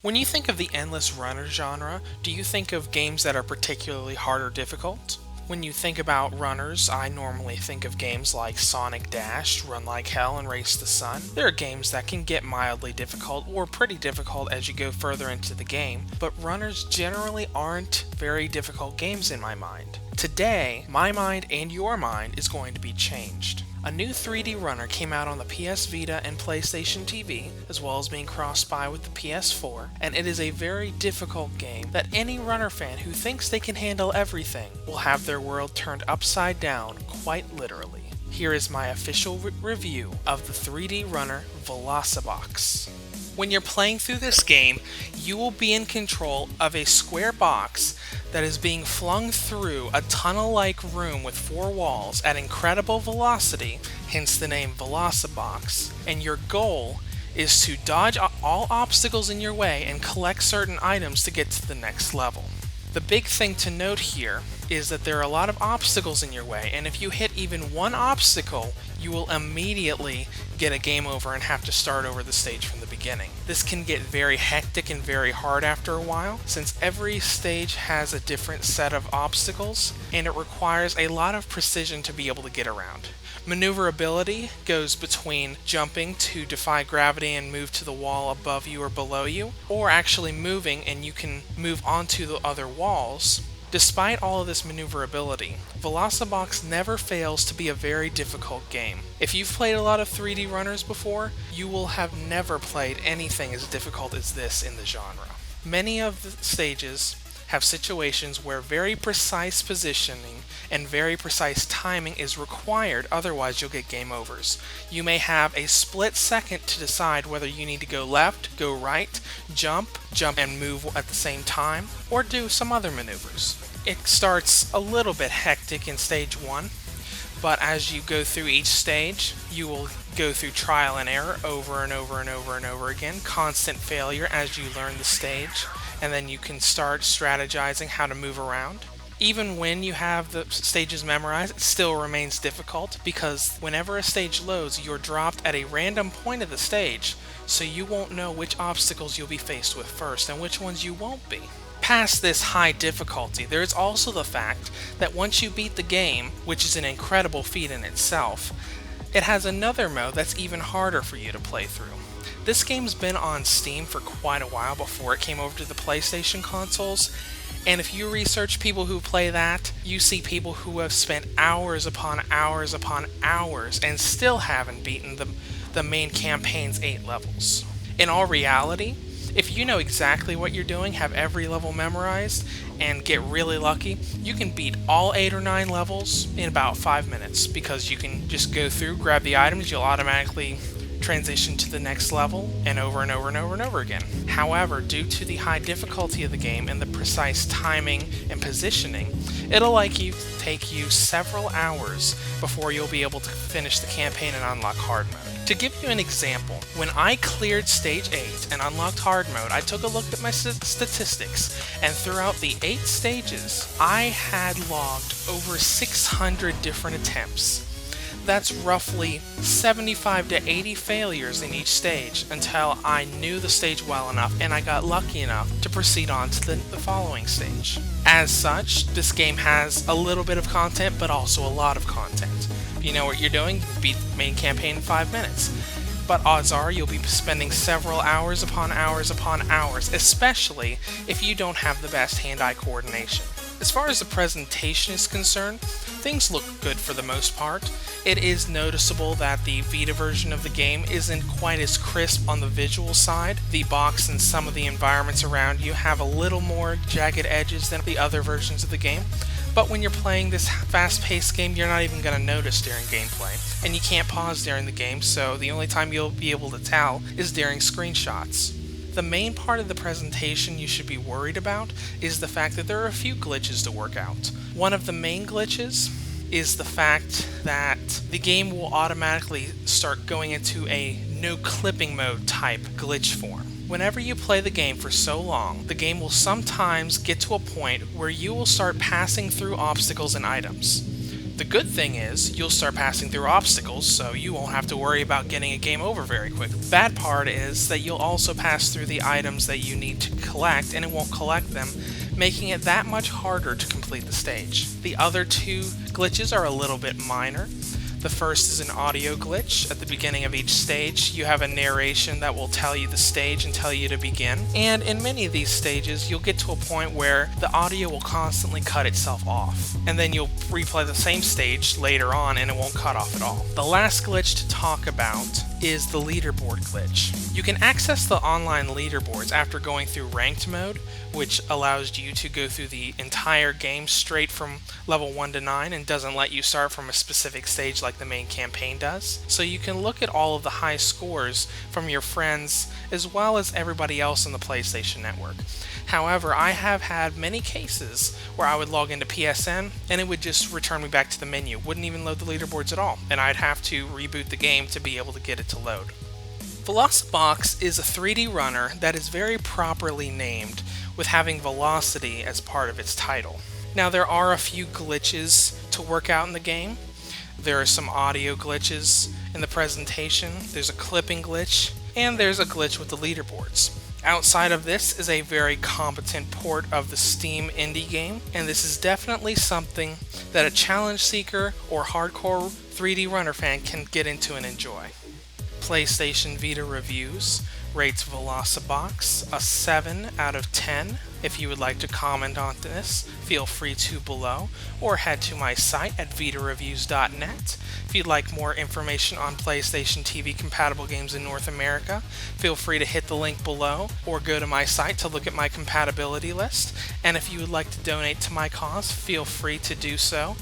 When you think of the endless runner genre, do you think of games that are particularly hard or difficult? When you think about runners, I normally think of games like Sonic Dash, Run Like Hell, and Race the Sun. There are games that can get mildly difficult or pretty difficult as you go further into the game, but runners generally aren't very difficult games in my mind. Today, my mind and your mind is going to be changed. A new 3D runner came out on the PS Vita and PlayStation TV, as well as being cross-buy with the PS4, and it is a very difficult game that any runner fan who thinks they can handle everything will have their world turned upside down, quite literally. Here is my official review of the 3D runner Velocibox. When you're playing through this game, you will be in control of a square box that is being flung through a tunnel-like room with 4 walls at incredible velocity, hence the name Velocibox, and your goal is to dodge all obstacles in your way and collect certain items to get to the next level. The big thing to note here is that there are a lot of obstacles in your way, and if you hit even one obstacle, you will immediately get a game over and have to start over the stage from the beginning. This can get very hectic and very hard after a while, since every stage has a different set of obstacles, and it requires a lot of precision to be able to get around. Maneuverability goes between jumping to defy gravity and move to the wall above you or below you, or actually moving and you can move onto the other walls. Despite all of this maneuverability, Velocibox never fails to be a very difficult game. If you've played a lot of 3D runners before, you will have never played anything as difficult as this in the genre. Many of the stages have situations where very precise positioning and very precise timing is required, otherwise you'll get game overs. You may have a split second to decide whether you need to go left, go right, jump and move at the same time, or do some other maneuvers. It starts a little bit hectic in stage 1, but as you go through each stage, you will go through trial and error over and over and over and over again, constant failure as you learn the stage, and then you can start strategizing how to move around. Even when you have the stages memorized, it still remains difficult because whenever a stage loads, you're dropped at a random point of the stage, so you won't know which obstacles you'll be faced with first and which ones you won't be. Past this high difficulty, there is also the fact that once you beat the game, which is an incredible feat in itself, it has another mode that's even harder for you to play through. This game's been on Steam for quite a while before it came over to the PlayStation consoles, and if you research people who play that, you see people who have spent hours upon hours upon hours and still haven't beaten the main campaign's 8 levels. In all reality, if you know exactly what you're doing, have every level memorized, and get really lucky, you can beat all 8 or 9 levels in about 5 minutes, because you can just go through, grab the items, you'll automatically transition to the next level, and over and over and over and over again. However, due to the high difficulty of the game and the precise timing and positioning, it'll take you several hours before you'll be able to finish the campaign and unlock hard mode. To give you an example, when I cleared stage 8 and unlocked hard mode, I took a look at my statistics, and throughout the 8 stages, I had logged over 600 different attempts. That's roughly 75 to 80 failures in each stage until I knew the stage well enough and I got lucky enough to proceed on to the following stage. As such, this game has a little bit of content, but also a lot of content. If you know what you're doing, you can beat the main campaign in 5 minutes. But odds are you'll be spending several hours upon hours upon hours, especially if you don't have the best hand-eye coordination. As far as the presentation is concerned, things look good for the most part. It is noticeable that the Vita version of the game isn't quite as crisp on the visual side. The box and some of the environments around you have a little more jagged edges than the other versions of the game. But when you're playing this fast-paced game, you're not even going to notice during gameplay. And you can't pause during the game, so the only time you'll be able to tell is during screenshots. The main part of the presentation you should be worried about is the fact that there are a few glitches to work out. One of the main glitches is the fact that the game will automatically start going into a no clipping mode type glitch form. Whenever you play the game for so long, the game will sometimes get to a point where you will start passing through obstacles and items. The good thing is, you'll start passing through obstacles, so you won't have to worry about getting a game over very quick. The bad part is that you'll also pass through the items that you need to collect, and it won't collect them, making it that much harder to complete the stage. The other two glitches are a little bit minor. The first is an audio glitch. At the beginning of each stage, you have a narration that will tell you the stage and tell you to begin. And in many of these stages, you'll get to a point where the audio will constantly cut itself off. And then you'll replay the same stage later on and it won't cut off at all. The last glitch to talk about is the leaderboard glitch. You can access the online leaderboards after going through ranked mode, which allows you to go through the entire game straight from level 1 to 9 and doesn't let you start from a specific stage like the main campaign does. So you can look at all of the high scores from your friends as well as everybody else on the PlayStation Network. However, I have had many cases where I would log into PSN and it would just return me back to the menu. Wouldn't even load the leaderboards at all, and I'd have to reboot the game to be able to get it to load. Velocibox is a 3D runner that is very properly named, with having velocity as part of its title. Now, there are a few glitches to work out in the game. There are some audio glitches in the presentation, there's a clipping glitch, and there's a glitch with the leaderboards. Outside of this is a very competent port of the Steam indie game, and this is definitely something that a challenge seeker or hardcore 3D runner fan can get into and enjoy. PlayStation Vita Reviews rates Velocibox a 7 out of 10. If you would like to comment on this, feel free to below, or head to my site at vitareviews.net. If you'd like more information on PlayStation TV compatible games in North America, feel free to hit the link below, or go to my site to look at my compatibility list. And if you would like to donate to my cause, feel free to do so.